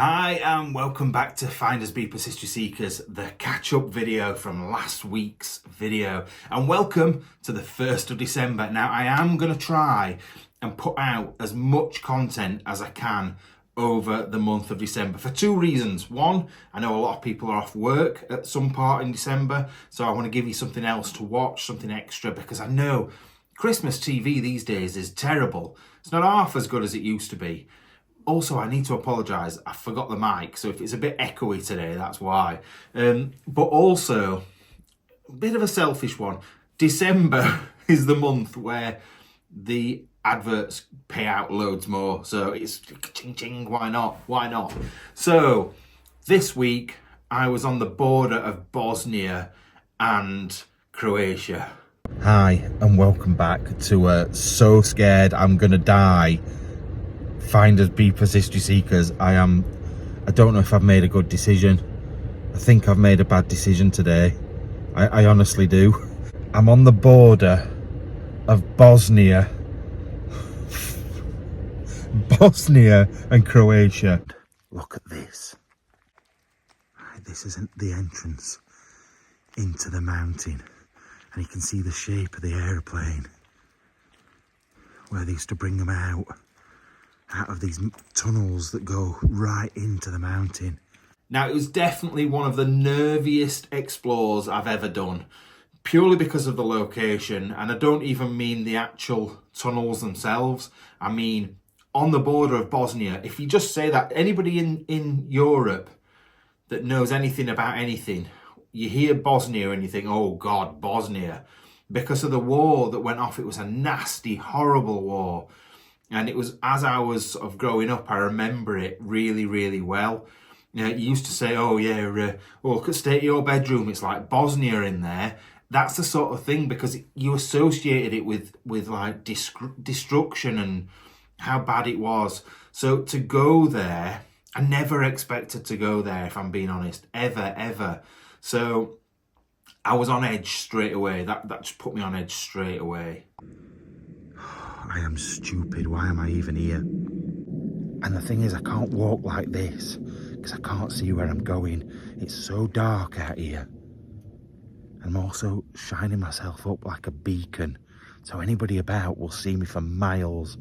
Hi and welcome back to FindersBeepers History Seekers, the catch-up video from last week's video. And welcome to the 1st of December. Now I am going to try and put out as much content as I can over the month of December for two reasons. One, I know a lot of people are off work at some part in December, so I want to give you something else to watch, something extra, because I know Christmas TV these days is terrible. It's not half as good as it used to be. Also, I need to apologise, I forgot the mic, so if it's a bit echoey today, that's why. But also, a bit of a selfish one. December is the month where the adverts pay out loads more, so it's ching ching, why not? Why not? So, this week, I was on the border of Bosnia and Croatia. Hi, and welcome back to So Scared I'm Gonna Die FindersBeepers History Seekers. I don't know if I've made a good decision. I think I've made a bad decision today. I honestly do. I'm on the border of Bosnia and Croatia. Look at this. This isn't the entrance into the mountain, and you can see the shape of the aeroplane where they used to bring them out of these tunnels that go right into the mountain. Now, it was definitely one of the nerviest explores I've ever done, purely because of the location, and I don't even mean the actual tunnels themselves. I mean, on the border of Bosnia. If you just say that, anybody in Europe that knows anything about anything, you hear Bosnia and you think, oh God, Bosnia. Because of the war that went off, it was a nasty, horrible war. And it was, as I was sort of growing up, I remember it really, really well. You used to say, oh yeah, look, stay at your bedroom, it's like Bosnia in there. That's the sort of thing, because you associated it with like destruction and how bad it was. So to go there, I never expected to go there, if I'm being honest, ever. So I was on edge straight away. That just put me on edge straight away. I am stupid. Why am I even here? And the thing is, I can't walk like this because I can't see where I'm going. It's so dark out here. I'm also shining myself up like a beacon, so anybody about will see me for miles.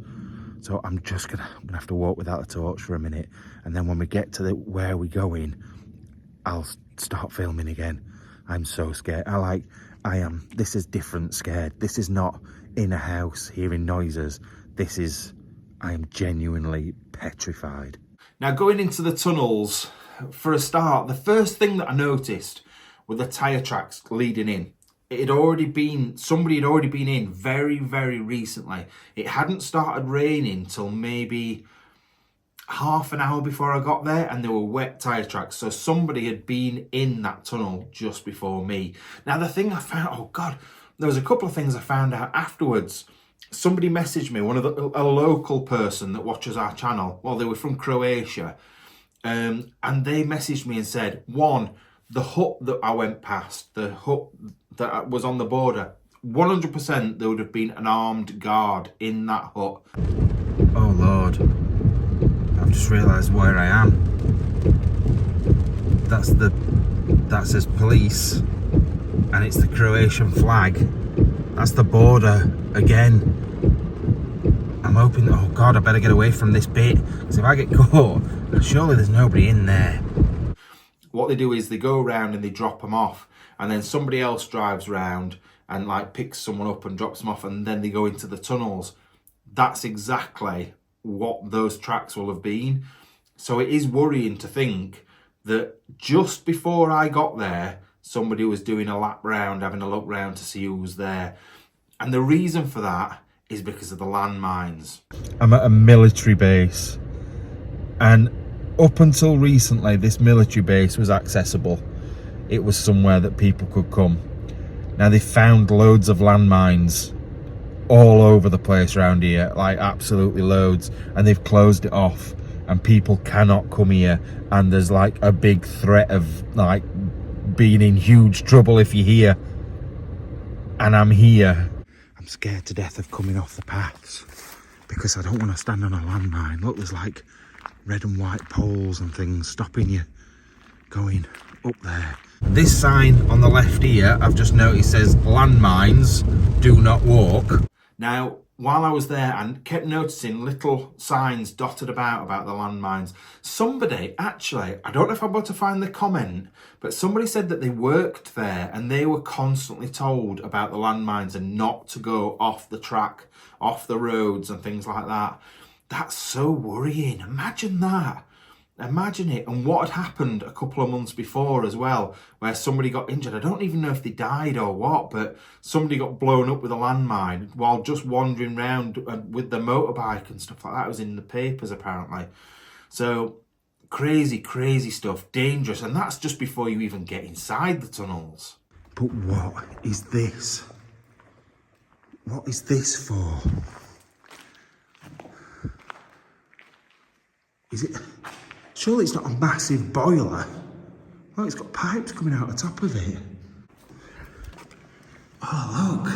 So I'm gonna have to walk without a torch for a minute, and then when we get to where we're going, I'll start filming again. I'm so scared. This is different scared. This is not in a house hearing noises. I am genuinely petrified. Now, going into the tunnels, for a start, the first thing that I noticed were the tyre tracks leading in. Somebody had already been in very, very recently. It hadn't started raining till maybe half an hour before I got there, and there were wet tyre tracks. So somebody had been in that tunnel just before me. Now, the thing I found, oh God, there was a couple of things I found out afterwards. Somebody messaged me, a local person that watches our channel. Well, they were from Croatia. And they messaged me and said, one, the hut that I went past, the hut that was on the border, 100% there would have been an armed guard in that hut. Oh Lord, I've just realised where I am. That says police, and it's the Croatian flag. That's the border again. I'm hoping, oh God, I better get away from this bit, because if I get caught, surely there's nobody in there. What they do is they go around and they drop them off, and then somebody else drives around and like picks someone up and drops them off, and then they go into the tunnels. That's exactly what those tracks will have been. So it is worrying to think that just before I got there, somebody was doing a lap round, having a look round to see who was there. And the reason for that is because of the landmines. I'm at a military base, and up until recently, this military base was accessible. It was somewhere that people could come. Now, they found loads of landmines all over the place around here, like absolutely loads, and they've closed it off, and people cannot come here, and there's like a big threat of like being in huge trouble if you're here. And I'm here. I'm scared to death of coming off the paths because I don't want to stand on a landmine. Look, there's like red and white poles and things stopping you going up there. This sign on the left here, I've just noticed, says landmines, do not walk. Now, while I was there, I kept noticing little signs dotted about the landmines. Somebody, actually, I don't know if I'm about to find the comment, but somebody said that they worked there and they were constantly told about the landmines and not to go off the track, off the roads and things like that. That's so worrying. Imagine that. Imagine it. And what had happened a couple of months before as well, where somebody got injured. I don't even know if they died or what, but somebody got blown up with a landmine while just wandering around with the motorbike and stuff like that. It was in the papers apparently. So crazy, crazy stuff. Dangerous. And that's just before you even get inside the tunnels. But what is this? What is this for? Is it... Surely it's not a massive boiler. Oh, it's got pipes coming out the top of it. Oh, look.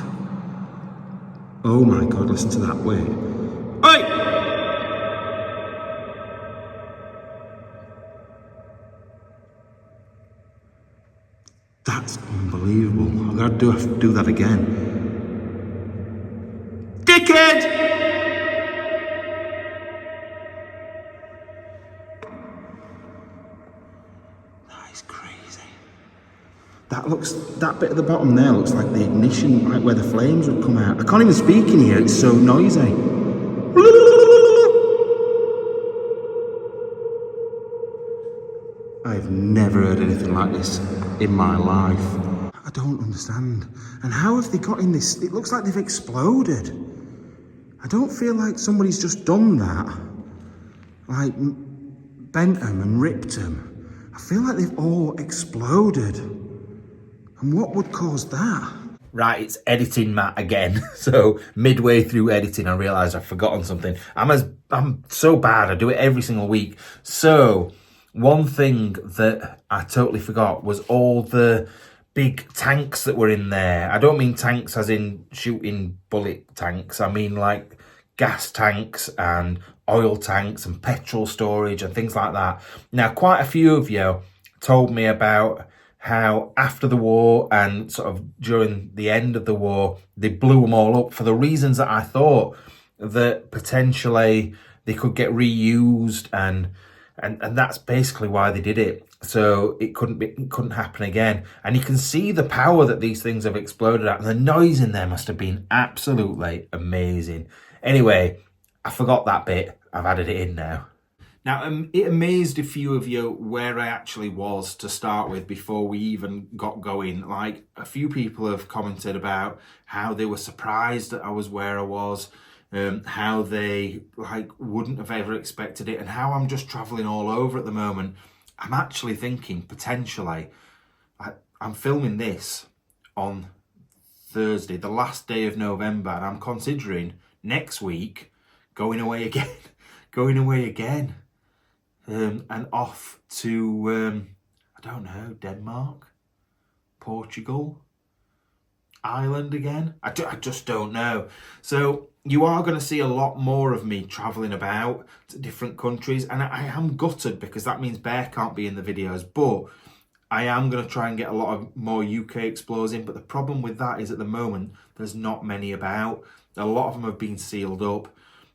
Oh my God, listen to that wait. Oi! That's unbelievable. I've got to have to do that again. Dickhead! That bit at the bottom there looks like the ignition, like where the flames would come out. I can't even speak in here, it's so noisy. I've never heard anything like this in my life. I don't understand. And how have they got in this? It looks like they've exploded. I don't feel like somebody's just done that. Like, bent them and ripped them. I feel like they've all exploded. And what would cause that? Right, it's editing Matt again. So midway through editing, I realised I've forgotten something. I'm so bad. I do it every single week. So one thing that I totally forgot was all the big tanks that were in there. I don't mean tanks as in shooting bullet tanks. I mean like gas tanks and oil tanks and petrol storage and things like that. Now, quite a few of you told me about how after the war and sort of during the end of the war, they blew them all up for the reasons that I thought that potentially they could get reused and that's basically why they did it. So it couldn't happen again. And you can see the power that these things have exploded at, and the noise in there must have been absolutely amazing. Anyway, I forgot that bit. I've added it in now. Now, it amazed a few of you where I actually was to start with before we even got going. Like, a few people have commented about how they were surprised that I was where I was, how they wouldn't have ever expected it, and how I'm just traveling all over at the moment. I'm actually thinking potentially, I'm filming this on Thursday, the last day of November, and I'm considering next week going away again. And off to, I don't know, Denmark, Portugal, Ireland again. I just don't know. So you are going to see a lot more of me travelling about to different countries. And I am gutted because that means Bear can't be in the videos. But I am going to try and get a lot of more UK explores in. But the problem with that is at the moment, there's not many about. A lot of them have been sealed up.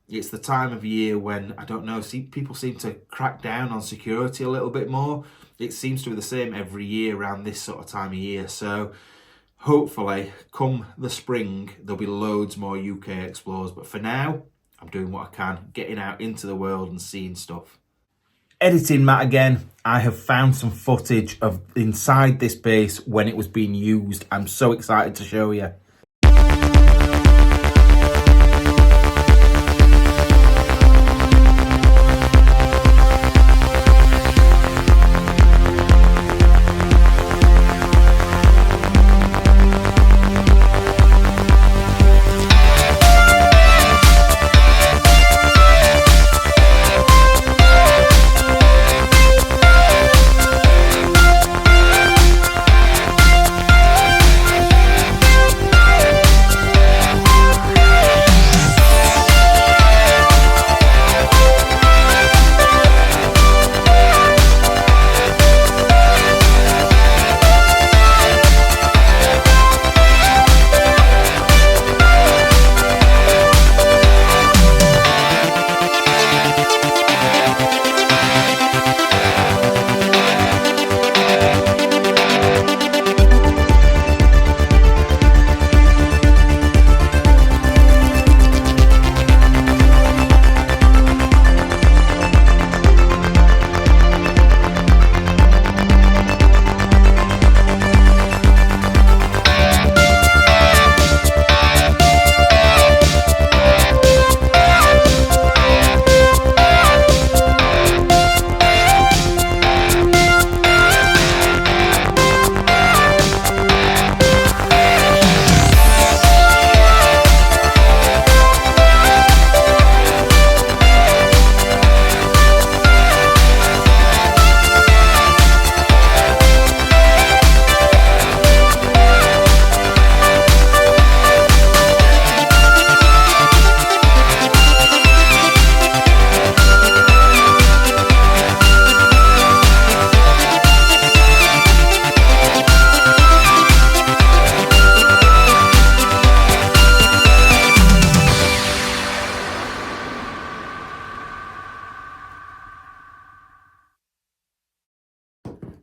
It's the time of year when, I don't know, people seem to crack down on security a little bit more. It seems to be the same every year around this sort of time of year. So hopefully, come the spring, there'll be loads more UK explores. But for now, I'm doing what I can, getting out into the world and seeing stuff. Editing Matt again. I have found some footage of inside this base when it was being used. I'm so excited to show you.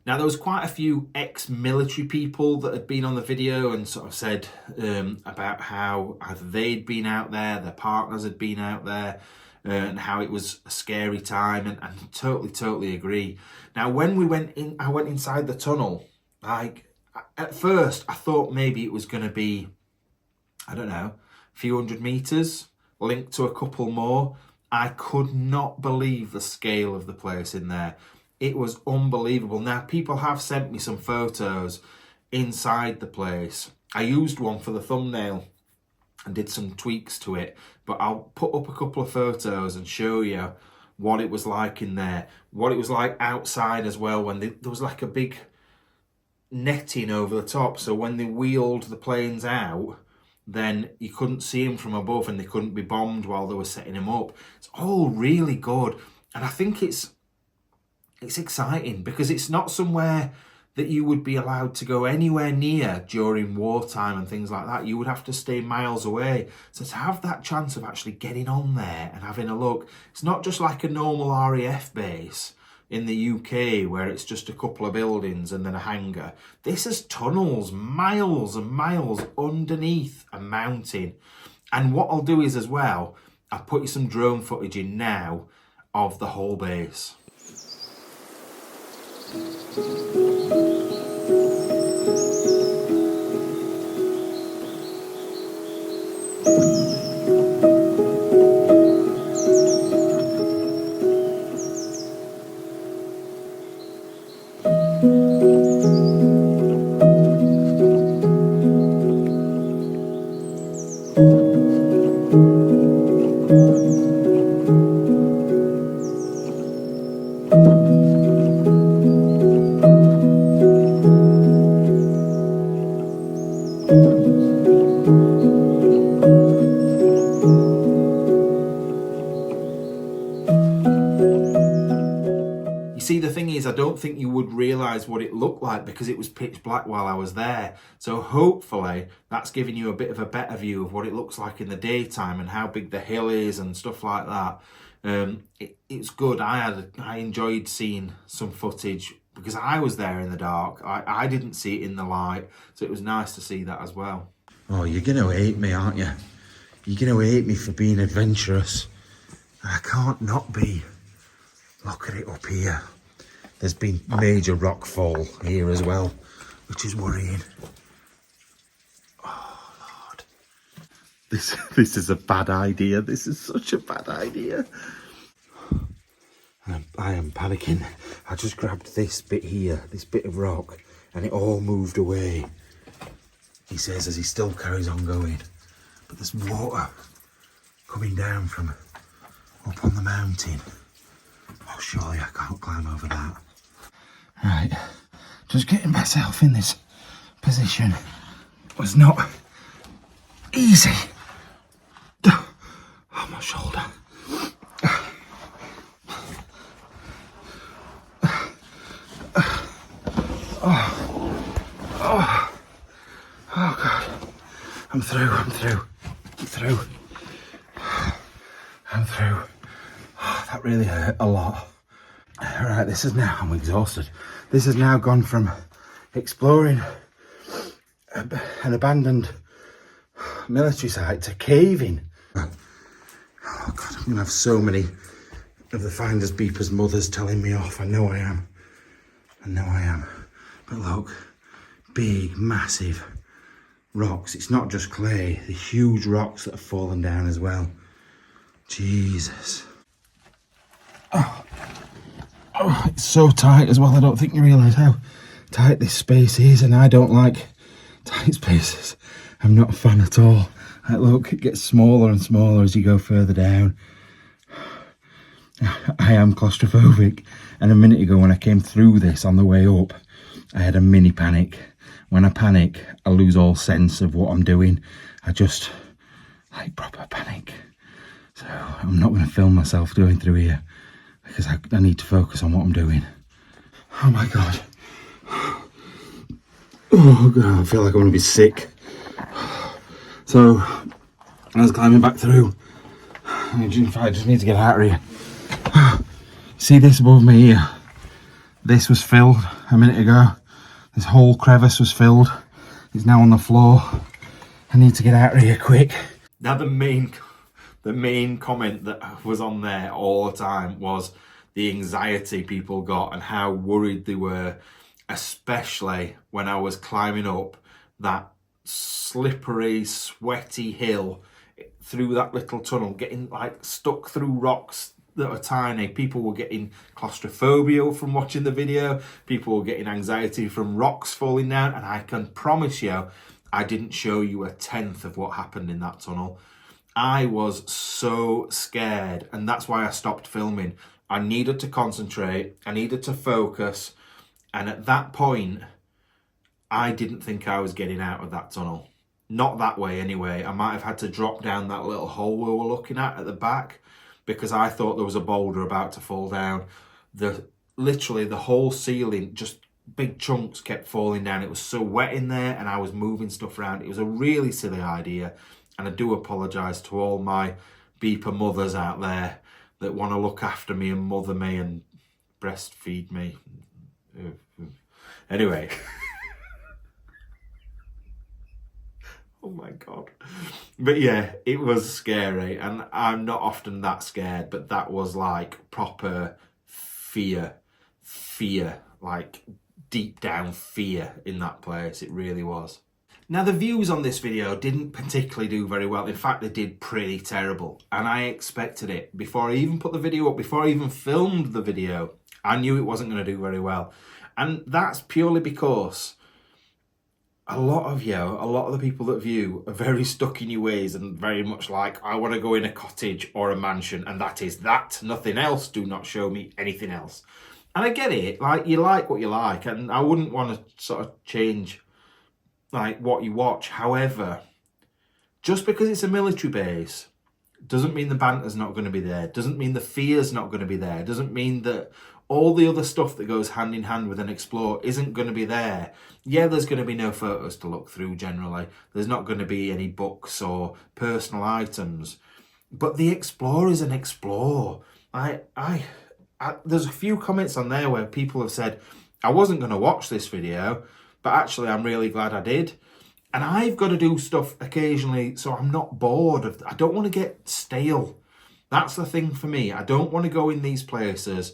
Now, there was quite a few ex-military people that had been on the video and sort of said about how either they'd been out there, their partners had been out there, and how it was a scary time, and totally agree. Now, when we went in, I went inside the tunnel, like, at first I thought maybe it was going to be, I don't know, a few 100 meters linked to a couple more. I could not believe the scale of the place in there. It was unbelievable. Now, people have sent me some photos inside the place. I used one for the thumbnail and did some tweaks to it, but I'll put up a couple of photos and show you what it was like in there, what it was like outside as well, when there was like a big netting over the top, so when they wheeled the planes out, then you couldn't see them from above and they couldn't be bombed while they were setting them up. It's all really good, and I think it's exciting because it's not somewhere that you would be allowed to go anywhere near during wartime and things like that. You would have to stay miles away. So to have that chance of actually getting on there and having a look, it's not just like a normal RAF base in the UK where it's just a couple of buildings and then a hangar. This is tunnels, miles and miles underneath a mountain. And what I'll do is as well, I'll put you some drone footage in now of the whole base. See, the thing is, I don't think you would realise what it looked like because it was pitch black while I was there. So hopefully that's giving you a bit of a better view of what it looks like in the daytime and how big the hill is and stuff like that. It's good. I enjoyed seeing some footage because I was there in the dark. I didn't see it in the light, so it was nice to see that as well. Oh, you're going to hate me, aren't you? You're going to hate me for being adventurous. I can't not be. Look at it up here. There's been major rockfall here as well, which is worrying. Oh, Lord. This is a bad idea. This is such a bad idea. I am panicking. I just grabbed this bit here, this bit of rock, and it all moved away. He says as he still carries on going. But there's water coming down from up on the mountain. Oh, surely I can't climb over that. Right, just getting myself in this position was not easy. Oh, my shoulder. Oh God. I'm through. Oh, that really hurt a lot. Alright, this is now, I'm exhausted. This has now gone from exploring an abandoned military site to caving. Oh God, I'm going to have so many of the Finders Beepers mothers telling me off. I know I am. But look, big, massive rocks. It's not just clay, the huge rocks that have fallen down as well. Jesus. Oh, it's so tight as well. I don't think you realise how tight this space is, and I don't like tight spaces. I'm not a fan at all. Like, look, it gets smaller and smaller as you go further down. I am claustrophobic, and a minute ago when I came through this on the way up, I had a mini panic. When I panic, I lose all sense of what I'm doing. I just, like, proper panic. So I'm not going to film myself going through here because I need to focus on what I'm doing. Oh my God. Oh God, I feel like I'm going to be sick. So I was climbing back through. I just need to get out of here. See this above me here? This was filled a minute ago. This whole crevice was filled. It's now on the floor. I need to get out of here quick. Now the main comment that was on there all the time was the anxiety people got and how worried they were, especially when I was climbing up that slippery, sweaty hill through that little tunnel, getting like stuck through rocks that are tiny. People were getting claustrophobia from watching the video. People were getting anxiety from rocks falling down, and I can promise you, I didn't show you a tenth of what happened in that tunnel. I was so scared, and that's why I stopped filming. I needed to concentrate, I needed to focus, and at that point, I didn't think I was getting out of that tunnel. Not that way anyway. I might have had to drop down that little hole we were looking at the back, because I thought there was a boulder about to fall down. Literally the whole ceiling, just big chunks kept falling down. It was so wet in there, and I was moving stuff around. It was a really silly idea, and I do apologise to all my beeper mothers out there that want to look after me and mother me and breastfeed me. Anyway. Oh my God. But yeah, it was scary, and I'm not often that scared, but that was like proper fear, like deep down fear in that place. It really was. Now the views on this video didn't particularly do very well. In fact, they did pretty terrible, and I expected it. Before I even put the video up, before I even filmed the video, I knew it wasn't going to do very well. And that's purely because a lot of the people that view are very stuck in your ways and very much like, I want to go in a cottage or a mansion, and that is that, nothing else. Do not show me anything else. And I get it, like, you like what you like, and I wouldn't want to sort of change like what you watch. However, just because it's a military base doesn't mean the banter's not going to be there, doesn't mean the fear's not going to be there, doesn't mean that all the other stuff that goes hand in hand with an explore isn't going to be there. Yeah, there's going to be no photos to look through generally. There's not going to be any books or personal items. But the explore is an explore. There's a few comments on there where people have said, I wasn't going to watch this video, but actually I'm really glad I did. And I've got to do stuff occasionally so I'm not bored. I don't want to get stale. That's the thing for me. I don't want to go in these places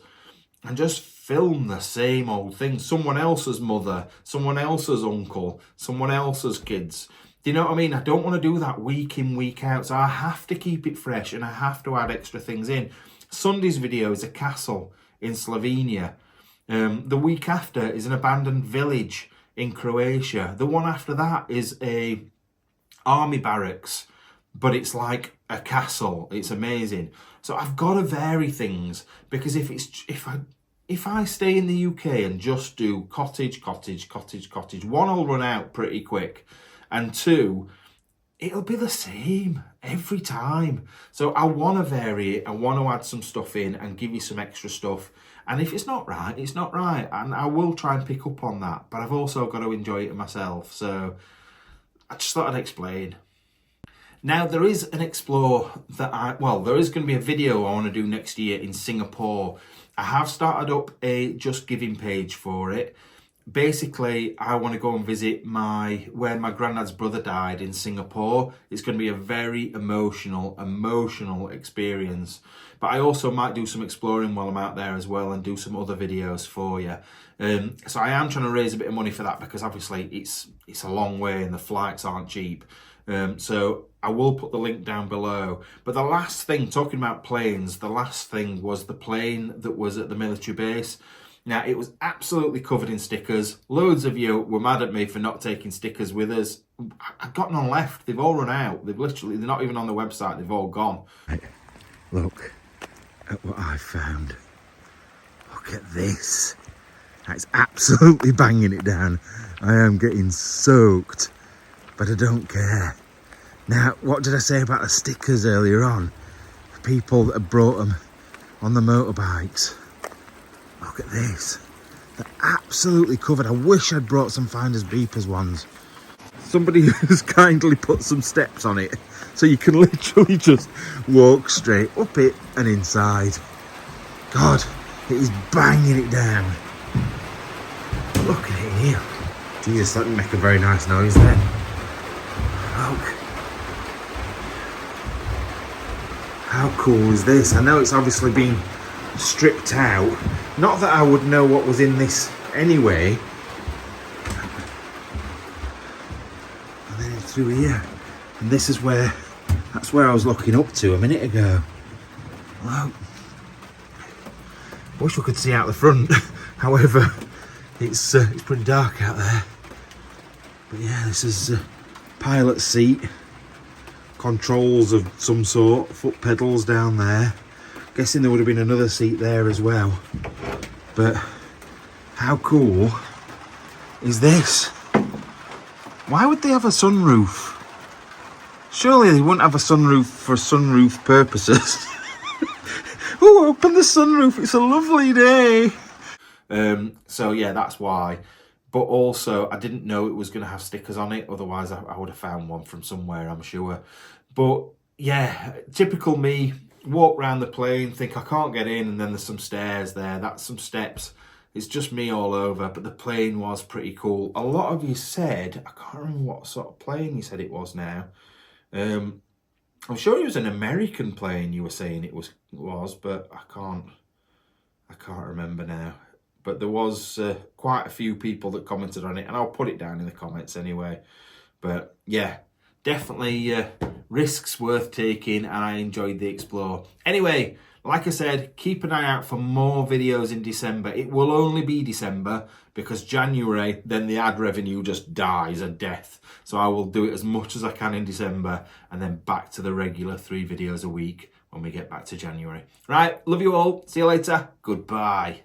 and just film the same old thing. Someone else's mother, someone else's uncle, someone else's kids. Do you know what I mean? I don't want to do that week in, week out. So I have to keep it fresh, and I have to add extra things in. Sunday's video is a castle in Slovenia. The week after is an abandoned village in Croatia. The one after that is a army barracks, but it's like a castle. It's amazing. So I've got to vary things, because if I stay in the UK and just do cottage, one, I'll run out pretty quick, and two, it'll be the same every time. So I want to vary it. I want to add some stuff in and give you some extra stuff. And if it's not right, it's not right. And I will try and pick up on that. But I've also got to enjoy it myself. So I just thought I'd explain. Now, there is an explore that there is going to be a video I want to do next year in Singapore. I have started up a Just Giving page for it. Basically, I want to go and visit where my granddad's brother died in Singapore. It's going to be a very emotional experience. But I also might do some exploring while I'm out there as well, and do some other videos for you. So I am trying to raise a bit of money for that, because obviously it's a long way and the flights aren't cheap. So I will put the link down below. But the last thing, talking about planes, the last thing was the plane that was at the military base. Now, it was absolutely covered in stickers. Loads of you were mad at me for not taking stickers with us. I've got none left. They've all run out. They're not even on the website. They've all gone. Look at what I found. Look at this. That's absolutely banging it down. I am getting soaked, but I don't care. Now, what did I say about the stickers earlier on? People that have brought them on the motorbikes. Look at this. They're absolutely covered. I wish I'd brought some FindersBeepers ones. Somebody has kindly put some steps on it, so you can literally just walk straight up it and inside. God, it is banging it down. Look at it here. Jesus, that didn't make a very nice noise then. Look. How cool is this? I know it's obviously been stripped out. Not that I would know what was in this anyway. And then through here. And this is where, that's where I was looking up to a minute ago. Look. Wish we could see out the front. However, it's pretty dark out there. But yeah, this is a pilot seat. Controls of some sort, foot pedals down there. Guessing there would have been another seat there as well. But how cool is this? Why would they have a sunroof? Surely they wouldn't have a sunroof for sunroof purposes. Oh, open the sunroof, it's a lovely day. So yeah, that's why. But also, I didn't know it was going to have stickers on it. Otherwise, I would have found one from somewhere, I'm sure. But yeah, typical me. Walk around the plane, think I can't get in, and then there's some stairs there. That's some steps. It's just me all over. But the plane was pretty cool. A lot of you said, I can't remember what sort of plane you said it was now. I'm sure it was an American plane you were saying it was, but I can't remember now. But there was quite a few people that commented on it, and I'll put it down in the comments anyway. But yeah, definitely risks worth taking, and I enjoyed the explore. Anyway, like I said, keep an eye out for more videos in December. It will only be December because January, then the ad revenue just dies a death. So I will do it as much as I can in December, and then back to the regular 3 videos a week when we get back to January. Right, love you all. See you later. Goodbye.